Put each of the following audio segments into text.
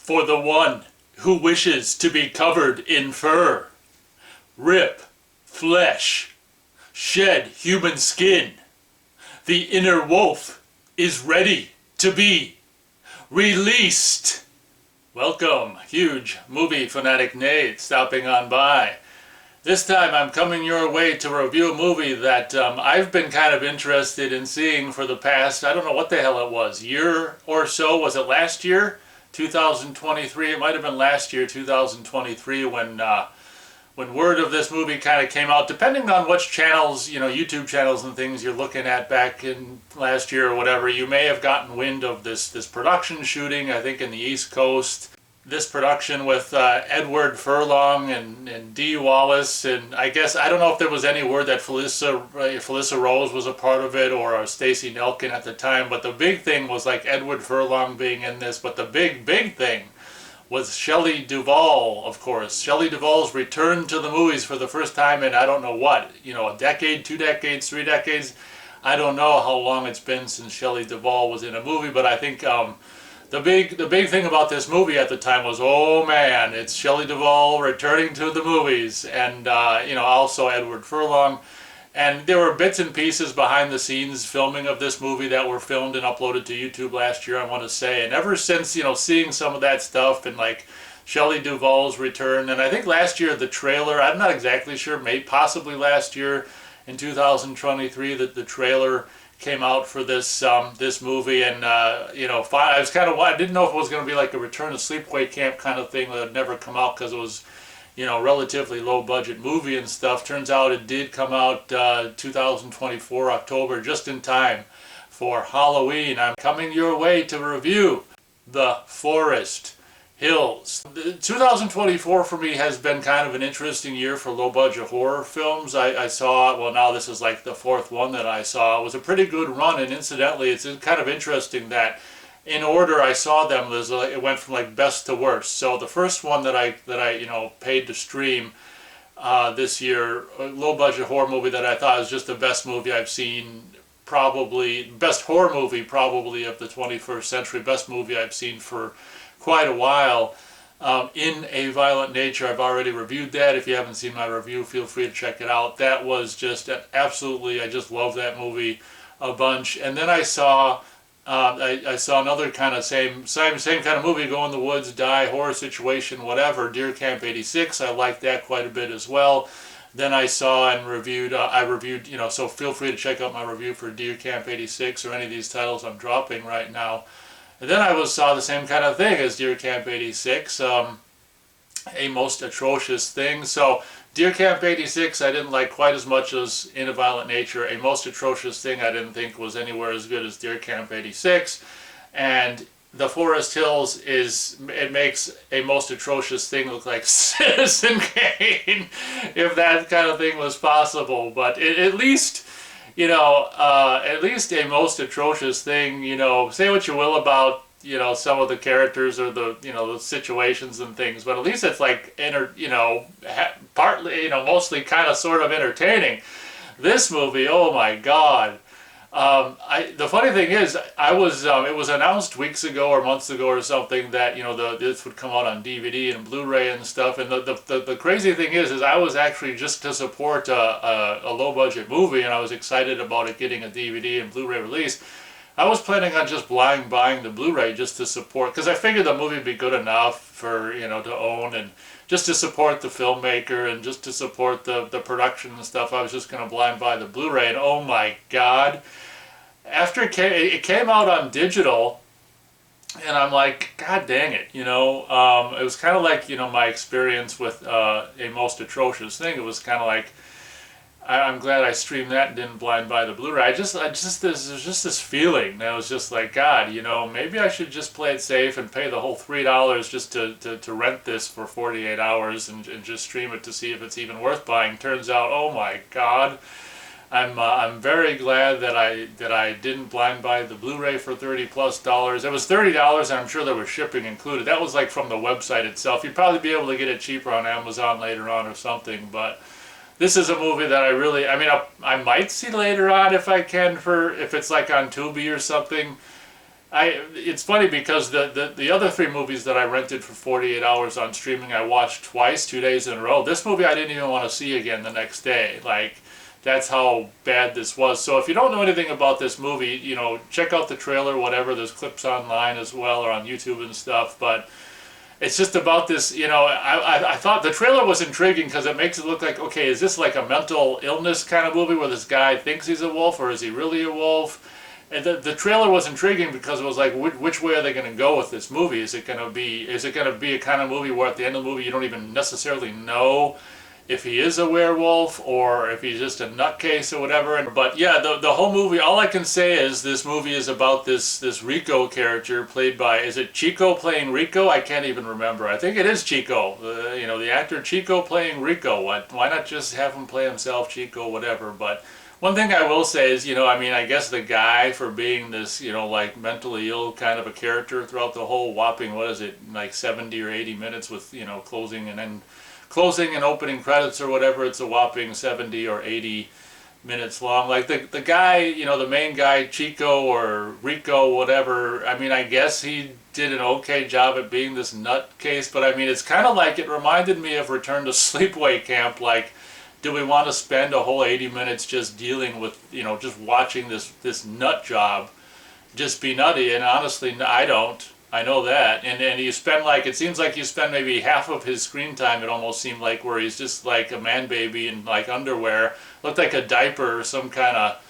For the one who wishes to be covered in fur, rip flesh, shed human skin, the inner wolf is ready to be released. Welcome, huge movie fanatic Nate, stopping on by. This time I'm coming your way to review a movie that I've been kind of interested in seeing for the past, I don't know what the hell it was, year or so. Was it last year? 2023? It might have been last year, 2023, when word of this movie kind of came out, depending on which channels, YouTube channels and things you're looking at back in last year or whatever, you may have gotten wind of this production shooting, I think in the East Coast. This production with Edward Furlong and Dee Wallace, and I don't know if there was any word that Felissa Rose was a part of it, or Stacey Nelkin at the time, but the big thing was like Edward Furlong being in this, but the big thing was Shelley Duvall, of course. Shelley Duvall's return to the movies for the first time in I don't know what, a decade, 2 decades, 3 decades. I don't know how long it's been since Shelley Duvall was in a movie, but I think the big thing about this movie at the time was, oh man, it's Shelley Duvall returning to the movies, and also Edward Furlong. And there were bits and pieces behind the scenes filming of this movie that were filmed and uploaded to YouTube last year, I want to say. And ever since, seeing some of that stuff and like Shelley Duvall's return, and I think last year the trailer, I'm not exactly sure, maybe possibly last year in 2023 that the trailer came out for this movie, and I was I didn't know if it was going to be like a Return to Sleepaway Camp kind of thing that had never come out because it was relatively low budget movie and stuff. Turns out it did come out 2024 October, just in time for Halloween. I'm coming your way to review The Forest Hills. 2024 for me has been kind of an interesting year for low budget horror films. I saw, well, now this is like the 4th one that I saw. It was a pretty good run, and incidentally it's kind of interesting that in order I saw them, it went from like best to worst. So the first one that I paid to stream this year, a low budget horror movie that I thought was just the best movie I've seen, probably best horror movie probably of the 21st century, best movie I've seen for quite a while, In a Violent Nature. I've already reviewed that. If you haven't seen my review, feel free to check it out. That was just absolutely, I just love that movie a bunch. And then I saw another kind of same kind of movie, Go in the Woods, Die, horror situation, whatever, Deer Camp 86. I liked that quite a bit as well. Then I saw and reviewed, so feel free to check out my review for Deer Camp 86 or any of these titles I'm dropping right now. And then I saw the same kind of thing as Deer Camp 86, A Most Atrocious Thing. So Deer Camp 86 I didn't like quite as much as In a Violent Nature. A Most Atrocious Thing I didn't think was anywhere as good as Deer Camp 86. And The Forest Hills it makes A Most Atrocious Thing look like Citizen Kane, if that kind of thing was possible. But at least A Most Atrocious Thing, say what you will about, some of the characters or the situations and things, but at least it's like, partly, mostly kind of sort of entertaining. This movie, oh my God. The funny thing is, it was announced weeks ago or months ago or something that, this would come out on DVD and Blu-ray and stuff, and the crazy thing is I was actually just to support a low-budget movie, and I was excited about it getting a DVD and Blu-ray release. I was planning on just blind buying the Blu-ray just to support, because I figured the movie would be good enough for, to own, and just to support the filmmaker and just to support the production and stuff. I was just going to blind buy the Blu-ray, and oh my God. After it came out on digital, and I'm like, God dang it, it was kind of like, my experience with A Most Atrocious Thing. It was kind of like, I'm glad I streamed that and didn't blind buy the Blu-ray. There's just this feeling that was just like, God, maybe I should just play it safe and pay the whole $3 just to rent this for 48 hours and just stream it to see if it's even worth buying. Turns out, oh my God. I'm very glad that I didn't blind buy the Blu-ray for $30+. It was $30, and I'm sure there was shipping included. That was like from the website itself. You'd probably be able to get it cheaper on Amazon later on or something. But this is a movie that I might see later on if I can, if it's like on Tubi or something. it's funny because the other three movies that I rented for 48 hours on streaming, I watched twice, 2 days in a row. This movie I didn't even want to see again the next day. Like, that's how bad this was. So if you don't know anything about this movie, you know, check out the trailer, whatever. There's clips online as well, or on YouTube and stuff. But it's just about this, you know, I thought the trailer was intriguing because it makes it look like, okay, is this like a mental illness kind of movie where this guy thinks he's a wolf, or is he really a wolf? And the trailer was intriguing because it was like, which way are they going to go with this movie? Is it going to be a kind of movie where at the end of the movie you don't even necessarily know if he is a werewolf or if he's just a nutcase or whatever? But yeah, the whole movie, all I can say is this movie is about this Rico character played by, is it Chico playing Rico? I can't even remember. I think it is Chico. You know, the actor Chico playing Rico. Why not just have him play himself, Chico, whatever? But one thing I will say is, you know, I mean, I guess the guy for being this, you know, like mentally ill kind of a character throughout the whole whopping, what is it, like 70 or 80 minutes with, you know, closing and opening credits or whatever, it's a whopping 70 or 80 minutes long. Like the guy, you know, the main guy, Chico or Rico, whatever, I mean, I guess he did an okay job at being this nutcase, but I mean, it's kind of like, it reminded me of Return to Sleepaway Camp. Like, do we want to spend a whole 80 minutes just dealing with, you know, just watching this nut job just be nutty? And honestly, I don't. I know that. And you spend like, it seems like you spend maybe half of his screen time, it almost seemed like, where he's just like a man baby in like underwear, looked like a diaper or some kind of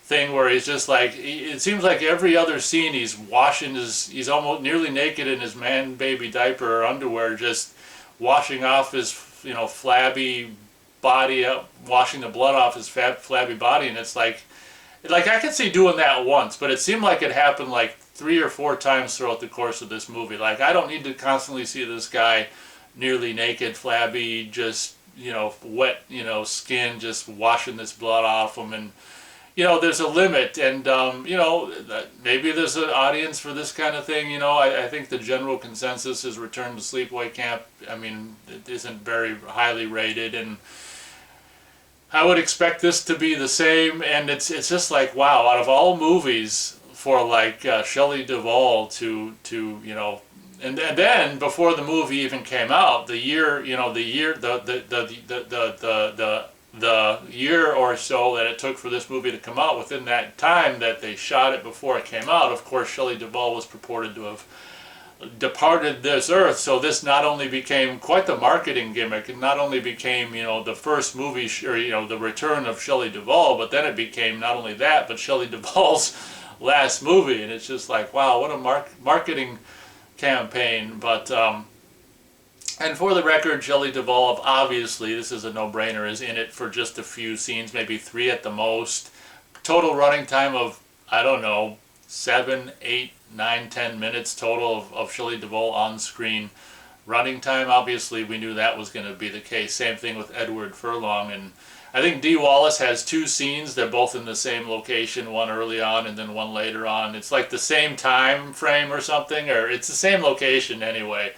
thing where he's just like, it seems like every other scene he's washing he's almost nearly naked in his man baby diaper or underwear, just washing off his, you know, flabby body up, washing the blood off his flabby body. And it's like I could see doing that once, but it seemed like it happened like 3 or 4 times throughout the course of this movie. Like, I don't need to constantly see this guy nearly naked, flabby, just, you know, wet, you know, skin, just washing this blood off him. And, you know, there's a limit, and, you know, maybe there's an audience for this kind of thing. You know, I think the general consensus is Return to Sleepaway Camp. I mean, it isn't very highly rated, and I would expect this to be the same. And it's just like, wow, out of all movies for like Shelley Duvall to you know, and then before the movie even came out, the year or so that it took for this movie to come out, within that time that they shot it before it came out, of course Shelley Duvall was purported to have departed this earth. So this not only became quite the marketing gimmick, it not only became, you know, the first movie, or, you know, the return of Shelley Duvall, but then it became not only that, but Shelley Duvall's last movie. And it's just like, wow, what a marketing campaign. But and for the record, Shelley Duvall, obviously this is a no-brainer, is in it for just a few scenes, maybe 3 at the most. Total running time of, I don't know, 7, 8, 9, 10 minutes total of Shelley Duvall on screen running time. Obviously we knew that was going to be the case. Same thing with Edward Furlong. And I think Dee Wallace has 2 scenes. They're both in the same location, one early on and then one later on. It's like the same time frame or something, or it's the same location anyway.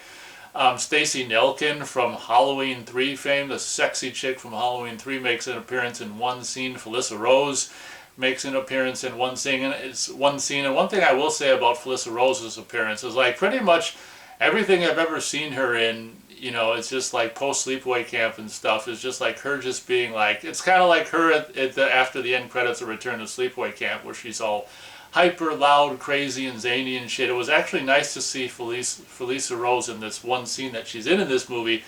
Stacey Nelkin from Halloween 3 fame, the sexy chick from Halloween 3, makes an appearance in one scene. Felissa Rose makes an appearance in one scene. And one thing I will say about Felissa Rose's appearance is, like, pretty much everything I've ever seen her in, you know, it's just like post Sleepaway Camp and stuff, is just like her just being like, it's kind of like her after the end credits of Return to Sleepaway Camp, where she's all hyper loud, crazy, and zany and shit. It was actually nice to see Felissa Rose in this one scene that she's in this movie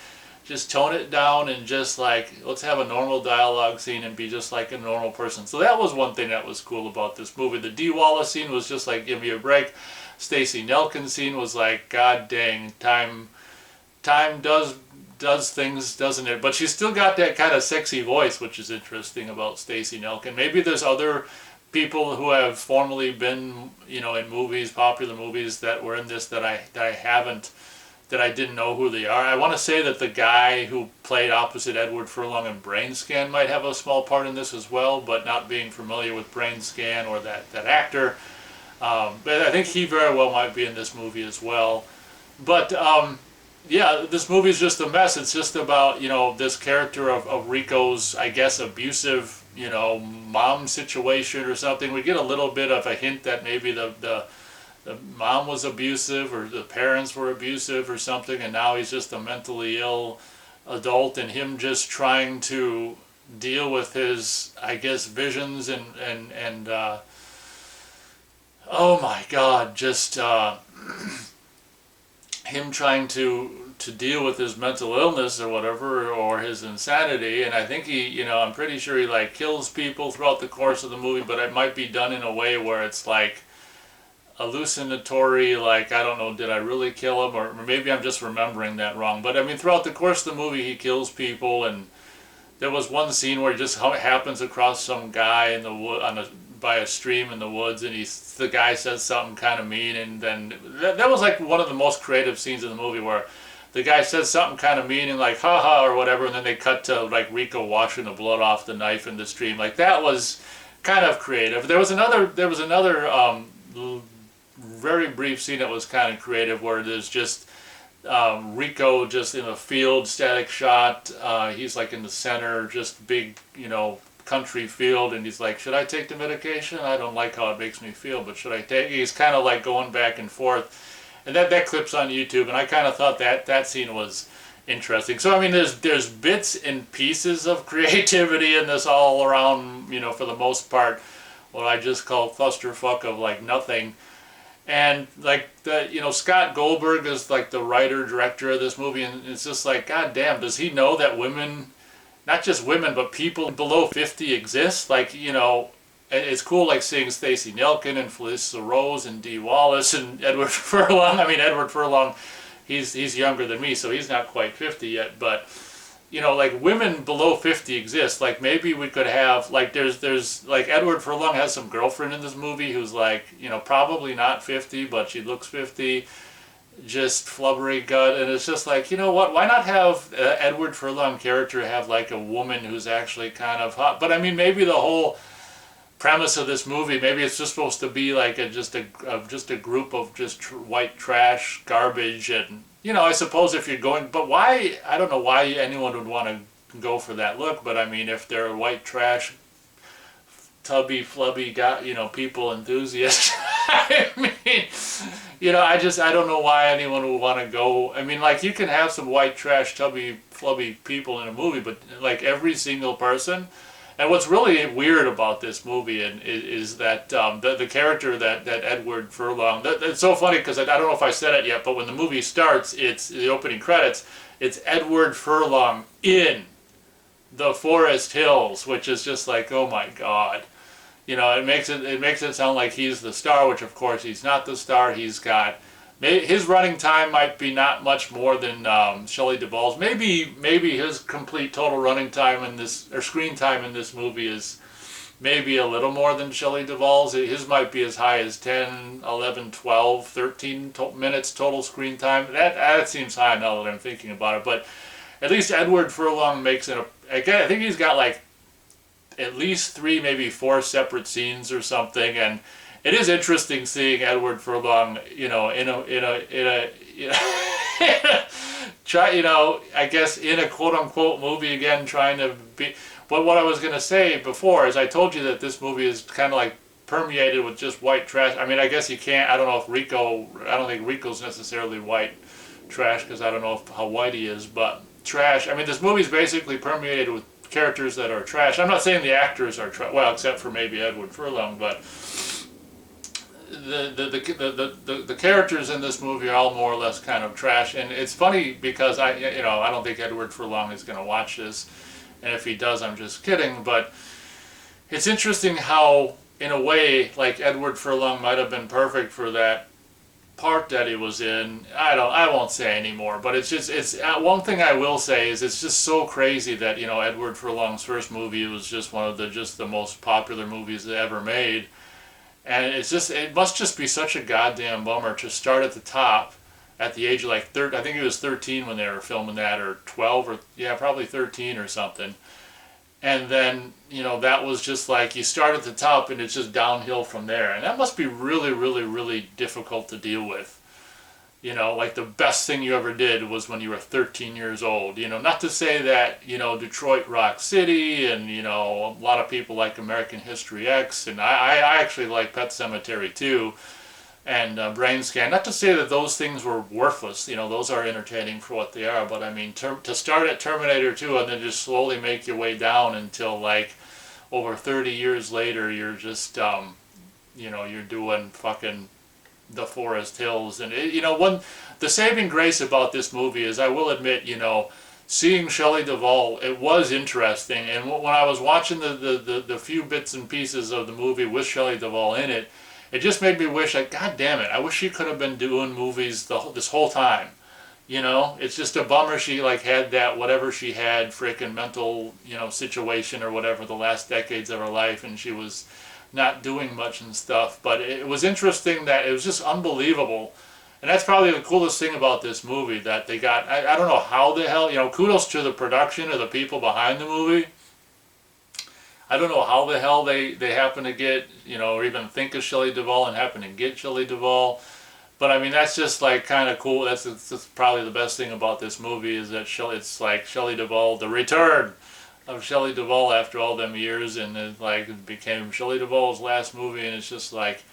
just tone it down and just like, let's have a normal dialogue scene and be just like a normal person. So that was one thing that was cool about this movie. The Dee Wallace scene was just like, give me a break. Stacey Nelkin scene was like, god dang, time does things, doesn't it? But she's still got that kind of sexy voice, which is interesting about Stacey Nelkin. Maybe there's other people who have formerly been, you know, in movies, popular movies, that were in this that I haven't, that I didn't know who they are. I want to say that the guy who played opposite Edward Furlong in Brain Scan might have a small part in this as well, but not being familiar with Brain Scan or that actor. But I think he very well might be in this movie as well. But yeah, this movie is just a mess. It's just about, you know, this character of Rico's, I guess, abusive, you know, mom situation or something. We get a little bit of a hint that maybe the the mom was abusive or the parents were abusive or something, and now he's just a mentally ill adult, and him just trying to deal with his, I guess, visions and oh my God, just him trying to deal with his mental illness or whatever, or his insanity. And I think he, I'm pretty sure he like kills people throughout the course of the movie, but it might be done in a way where it's like hallucinatory, like, I don't know, did I really kill him, or maybe I'm just remembering that wrong. But I mean, throughout the course of the movie, he kills people, and there was one scene where he just happens across some guy in the wood by a stream in the woods, and the guy says something kind of mean, and then that was like one of the most creative scenes in the movie, where the guy says something kind of mean and like haha or whatever, and then they cut to like Rico washing the blood off the knife in the stream. Like, that was kind of creative. There was another very brief scene that was kind of creative, where there's just Rico just in a field, static shot. He's like in the center, just big, country field, and he's like, should I take the medication? I don't like how it makes me feel, but should I take it? He's kind of like going back and forth. And that clip's on YouTube, and I kind of thought that scene was interesting. So, I mean, there's bits and pieces of creativity in this all around, for the most part, what I just call clusterfuck of like nothing. And like Scott Goldberg is like the writer director of this movie, and it's just like, god damn, does he know that women, not just women, but people below 50 exist? Like, it's cool like seeing Stacey Nelkin and Felissa Rose and Dee Wallace and Edward Furlong. I mean, Edward Furlong, he's younger than me, so he's not quite 50 yet, but like women below 50 exist. Like, maybe we could have, like, there's like Edward Furlong has some girlfriend in this movie who's like, probably not 50, but she looks 50, just flubbery gut, and it's just like, what, why not have Edward Furlong character have like a woman who's actually kind of hot? But I mean, maybe the whole premise of this movie, maybe it's just supposed to be like just a group of just white trash garbage, and I suppose if you're going, but why, I don't know why anyone would want to go for that look, but I mean, if they're white trash, tubby, flubby, people enthusiasts, I mean, I don't know why anyone would want to go. I mean, like, you can have some white trash, tubby, flubby people in a movie, but like every single person. And what's really weird about this movie is that the character that Edward Furlong, it's so funny because I don't know if I said it yet, but when the movie starts, it's the opening credits, it's Edward Furlong in the Forest Hills, which is just like, oh my God. It makes it sound like he's the star, which of course he's not the star. His running time might be not much more than Shelley Duvall's. Maybe his complete total running time in this, or screen time in this movie, is maybe a little more than Shelley Duvall's. His might be as high as 10, 11, 12, 13 minutes total screen time. That seems high now that I'm thinking about it. But at least Edward Furlong makes it I think he's got like at least 3, maybe 4 separate scenes or something, and it is interesting seeing Edward Furlong, in a I guess in a quote unquote movie again, trying to be. But what I was gonna say before is I told you that this movie is kind of like permeated with just white trash. I mean, I guess you can't. I don't know if I don't think Rico's necessarily white trash, because I don't know how white he is, but trash. I mean, this movie's basically permeated with characters that are trash. I'm not saying the actors are trash, well, except for maybe Edward Furlong, but the characters in this movie are all more or less kind of trash. And it's funny because I don't think Edward Furlong is going to watch this, and if he does, I'm just kidding. But it's interesting how, in a way, like, Edward Furlong might have been perfect for that part that he was in. I won't say anymore, but it's one thing I will say is it's just so crazy that Edward Furlong's first movie was just one of the most popular movies ever made, and it must just be such a goddamn bummer to start at the top at the age of like I think he was 13 when they were filming that, or 12, or probably 13 or something. And then, that was just like, you start at the top and it's just downhill from there. And that must be really, really, really difficult to deal with. Like, the best thing you ever did was when you were 13 years old. Not to say that, Detroit Rock City and, a lot of people like American History X, and I actually like Pet Sematary too. and Brain Scan. Not to say that those things were worthless, those are entertaining for what they are, but I mean, to start at Terminator 2 and then just slowly make your way down until like over 30 years later, you're just, you're doing fucking The Forest Hills. And, the saving grace about this movie is, I will admit, seeing Shelley Duvall, it was interesting. And when I was watching the few bits and pieces of the movie with Shelley Duvall in it, it just made me wish, like, God damn it, I wish she could have been doing movies this whole time. It's just a bummer she like had that whatever she had frickin' mental situation or whatever the last decades of her life, and she was not doing much and stuff. But it was interesting that it was just unbelievable, and that's probably the coolest thing about this movie, that they got. I don't know how the hell, kudos to the production or the people behind the movie. I don't know how the hell they happen to get, or even think of Shelley Duvall and happen to get Shelley Duvall. But I mean, that's just like kind of cool. That's probably the best thing about this movie, is that it's like Shelley Duvall, the return of Shelley Duvall after all them years, and it became Shelley Duvall's last movie, and it's just like,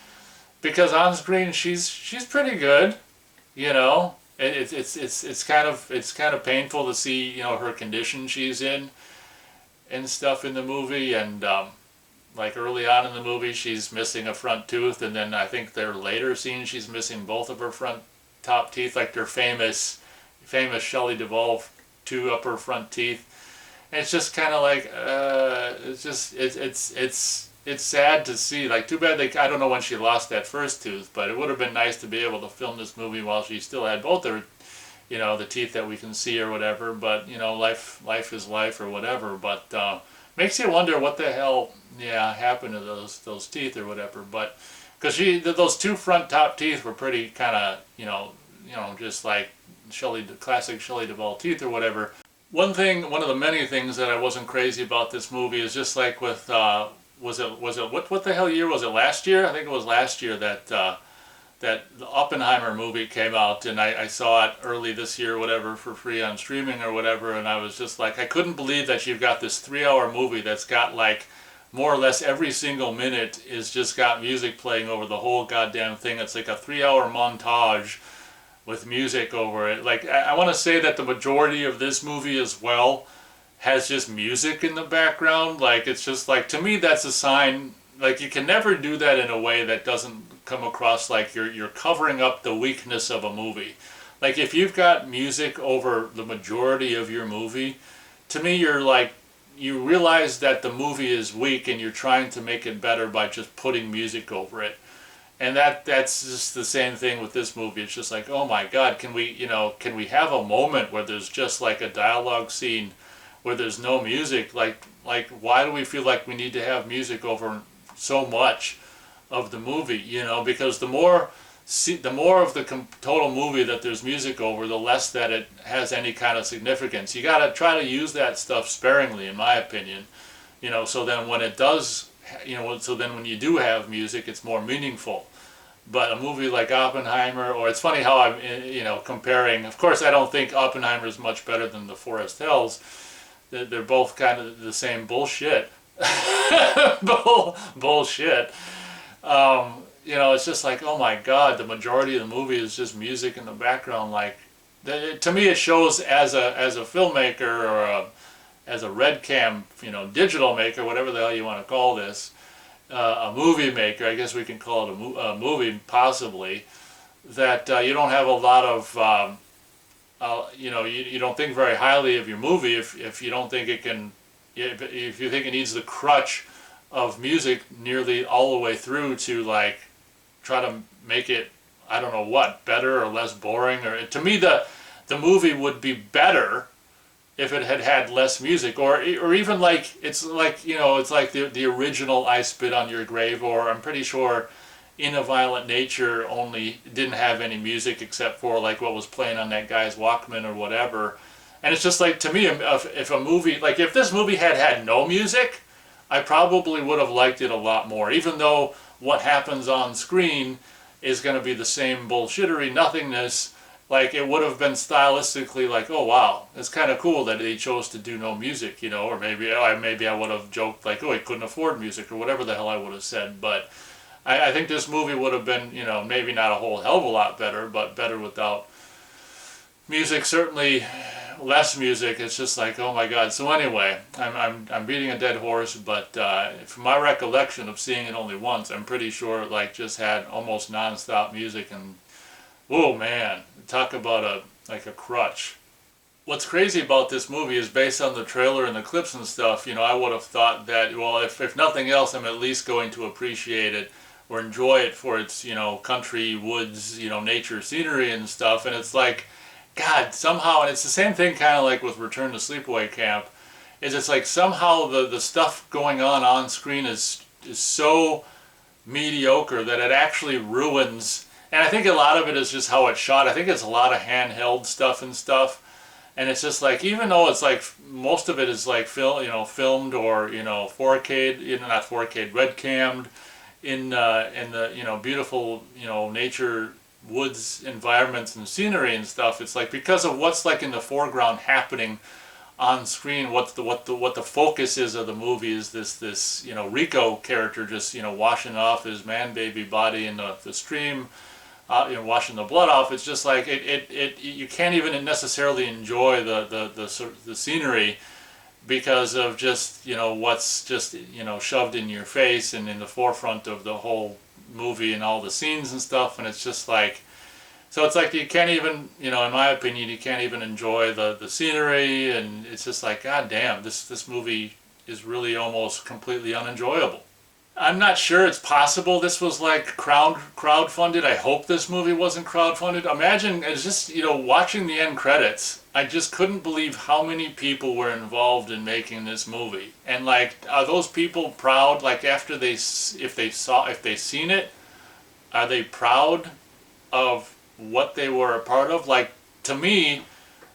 because on screen she's pretty good, It's kind of painful to see her condition she's in and stuff in the movie, and like early on in the movie she's missing a front tooth, and then I think their later scenes she's missing both of her front top teeth, like their famous Shelley Duvall two upper front teeth. And it's just kind of like it's sad to see. Like, too bad I don't know when she lost that first tooth, but it would have been nice to be able to film this movie while she still had both her the teeth that we can see or whatever. But life is life or whatever. But makes you wonder what the hell happened to those teeth or whatever. But because those two front top teeth were pretty kind of just like classic Shelley Duvall teeth or whatever. One of the many things that I wasn't crazy about this movie is just like with was it what the hell year was it? Last year? I think it was last year that the Oppenheimer movie came out, and I saw it early this year or whatever for free on streaming or whatever, and I was just like, I couldn't believe that you've got this 3-hour movie that's got like more or less every single minute is just got music playing over the whole goddamn thing. It's like a 3-hour montage with music over it. Like, I want to say that the majority of this movie as well has just music in the background. Like, it's just like, to me that's a sign, like, you can never do that in a way that doesn't come across like you're covering up the weakness of a movie. Like, if you've got music over the majority of your movie, to me you're like, you realize that the movie is weak and you're trying to make it better by just putting music over it. And that's just the same thing with this movie. It's just like, oh my God, can we have a moment where there's just like a dialogue scene where there's no music? Like why do we feel like we need to have music over so much of the movie? Because the more of the total movie that there's music over, the less that it has any kind of significance. You got to try to use that stuff sparingly, in my opinion. So then when it does, so then when you do have music, it's more meaningful. But a movie like Oppenheimer, or it's funny how I'm, comparing, of course I don't think Oppenheimer is much better than The Forest Hills. They're both kind of the same bullshit. Bullshit. It's just like, oh my God, the majority of the movie is just music in the background. Like, to me it shows as a filmmaker or as a red cam, digital maker, whatever the hell you want to call this, a movie maker, I guess we can call it a movie possibly, that you don't have a lot of, you don't think very highly of your movie if you don't think it can, if you think it needs the crutch of music nearly all the way through to like try to make it, I don't know what, better or less boring. Or to me the movie would be better if it had less music, or even like it's like the original I Spit on Your Grave, or I'm pretty sure In a Violent Nature only didn't have any music except for like what was playing on that guy's Walkman or whatever. And it's just like, to me, if a movie, like if this movie had no music, I probably would have liked it a lot more, even though what happens on screen is going to be the same bullshittery nothingness. Like, it would have been stylistically like, oh wow, it's kind of cool that they chose to do no music, or maybe I would have joked like, oh, he couldn't afford music or whatever the hell I would have said. But I think this movie would have been, you know, maybe not a whole hell of a lot better, but better without music. Certainly less music. It's just like, oh my God. So anyway, I'm beating a dead horse, but from my recollection of seeing it only once, I'm pretty sure it like just had almost non-stop music, and oh man, talk about a crutch. What's crazy about this movie is based on the trailer and the clips and stuff, you know, I would have thought that, well, if nothing else, I'm at least going to appreciate it or enjoy it for its, you know, country, woods, you know, nature, scenery and stuff. And it's like, God, somehow, and it's the same thing kind of like with Return to Sleepaway Camp, is it's like somehow the stuff going on screen is so mediocre that it actually ruins, and I think a lot of it is just how it's shot. I think it's a lot of handheld stuff and stuff. And it's just like, even though it's like most of it is like filmed or 4K, not 4K, red cammed in the beautiful nature woods environments and scenery and stuff. It's like because of what's like in the foreground happening on screen, what the focus is of the movie is this Rico character just washing off his man baby body in the stream. Washing the blood off. It's just like you can't even necessarily enjoy the scenery because of just what's just shoved in your face and in the forefront of the whole movie and all the scenes and stuff. And it's just like, so it's like you can't even, in my opinion, you can't even enjoy the scenery, and it's just like, God damn, this movie is really almost completely unenjoyable. I'm not sure. It's possible this was like crowdfunded. I hope this movie wasn't crowdfunded. Imagine, it's just, watching the end credits, I just couldn't believe how many people were involved in making this movie. And like, are those people proud? Like after if they've seen it, are they proud of what they were a part of? Like, to me,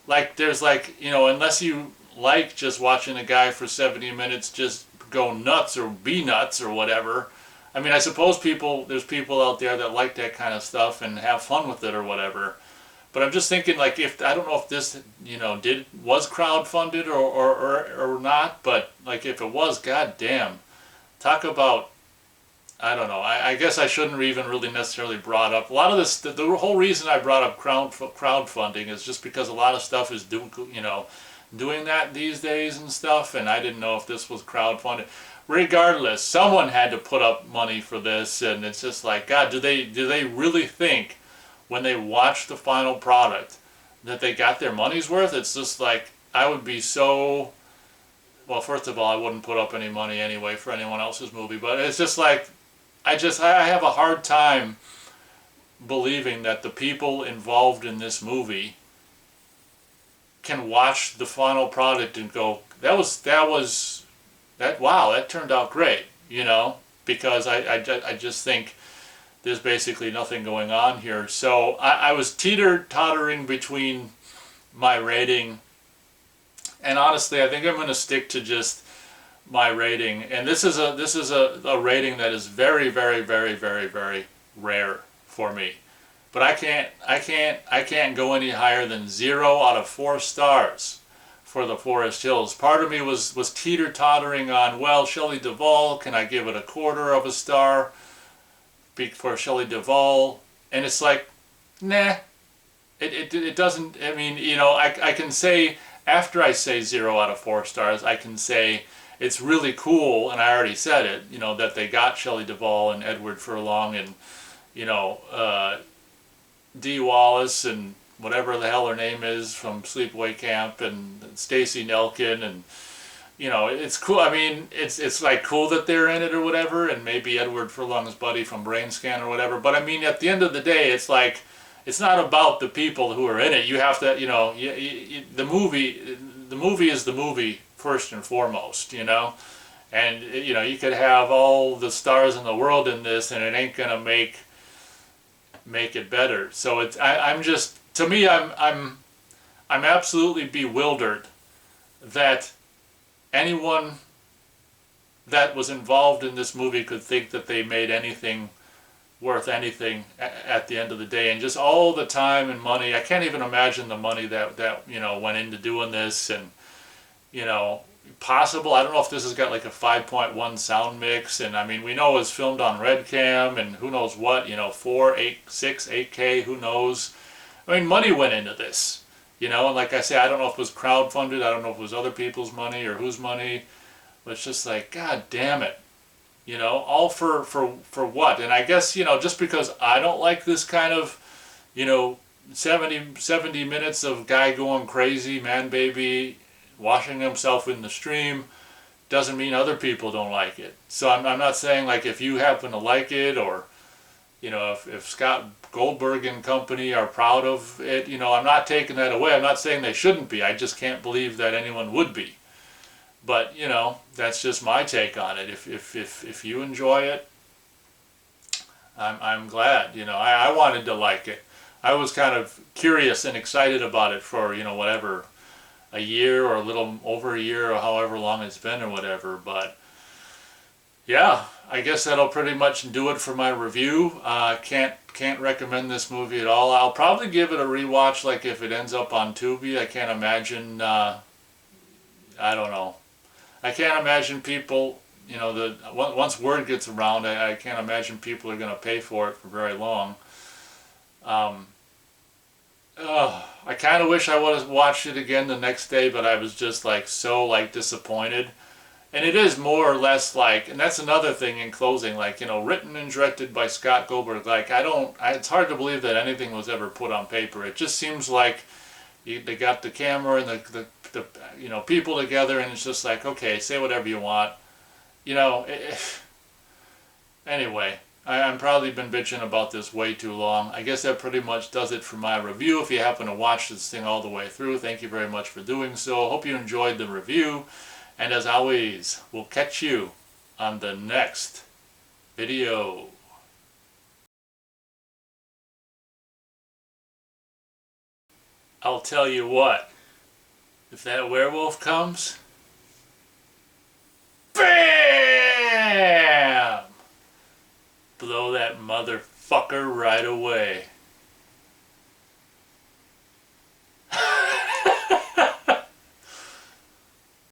like there's like, unless you like just watching a guy for 70 minutes just go nuts or be nuts or whatever. I mean, I suppose there's people out there that like that kind of stuff and have fun with it or whatever. But I'm just thinking, like, I don't know if this, was crowdfunded or not, but like if it was, god damn, talk about, I don't know. I guess I shouldn't even really necessarily brought up a lot of this. The whole reason I brought up crowdfunding is just because a lot of stuff is doing that these days and stuff, and I didn't know if this was crowdfunded. Regardless, someone had to put up money for this, and it's just like, God, do they really think when they watch the final product that they got their money's worth? It's just like, I would be so, well, first of all, I wouldn't put up any money anyway for anyone else's movie, but it's just like, I have a hard time believing that the people involved in this movie can watch the final product and go, wow, that turned out great, because I just think there's basically nothing going on here. So I was teeter-tottering between my rating, and honestly I think I'm going to stick to just my rating. And this is a rating that is very, very, very, very, very rare for me. But I can't go any higher than 0 out of 4 stars for The Forest Hills. Part of me was teeter-tottering on, well, Shelley Duvall, can I give it a 1/4 of a star for Shelley Duvall? And it's like, nah, it doesn't. I mean, I can say, after I say 0 out of 4 stars, I can say it's really cool, and I already said it, that they got Shelley Duvall and Edward Furlong and Dee Wallace and whatever the hell her name is from Sleepaway Camp, and Stacey Nelkin, and it's cool. I mean, it's like cool that they're in it or whatever, and maybe Edward Furlong's buddy from Brain Scan or whatever. But I mean, at the end of the day, it's like, it's not about the people who are in it. You have to, the movie is the movie first and foremost, and you could have all the stars in the world in this, and it ain't gonna make it better. So I'm just, to me, I'm absolutely bewildered that anyone that was involved in this movie could think that they made anything worth anything at the end of the day, and just all the time and money. I can't even imagine the money that went into doing this, and possible. I don't know if this has got like a 5.1 sound mix, and I mean, we know it's filmed on Redcam and who knows what, 4, 8, 6, 8K, who knows. I mean, money went into this, and like I say, I don't know if it was crowdfunded, I don't know if it was other people's money or whose money, but it's just like, God damn it, all for what? And I guess, just because I don't like this kind of, 70 minutes of guy going crazy, man baby, washing himself in the stream, doesn't mean other people don't like it. So I'm not saying like if you happen to like it, or if Scott Goldberg and company are proud of it, I'm not taking that away. I'm not saying they shouldn't be. I just can't believe that anyone would be. But that's just my take on it. If you enjoy it, I'm glad. I wanted to like it. I was kind of curious and excited about it for whatever, a year or a little over a year or however long it's been or whatever. But yeah, I guess that'll pretty much do it for my review. Can't recommend this movie at all. I'll probably give it a rewatch, like if it ends up on Tubi. I can't imagine. I don't know. I can't imagine people. Once word gets around, I can't imagine people are going to pay for it for very long. I kind of wish I would have watched it again the next day, but I was just like so like disappointed. And it is more or less like, and that's another thing in closing, like, written and directed by Scott Goldberg. Like, it's hard to believe that anything was ever put on paper. It just seems like they got the camera and the people together, and it's just like, okay, say whatever you want. Anyway, I'm probably been bitching about this way too long. I guess that pretty much does it for my review. If you happen to watch this thing all the way through, thank you very much for doing so. Hope you enjoyed the review. And as always, we'll catch you on the next video. I'll tell you what, if that werewolf comes, BAM! Blow that motherfucker right away.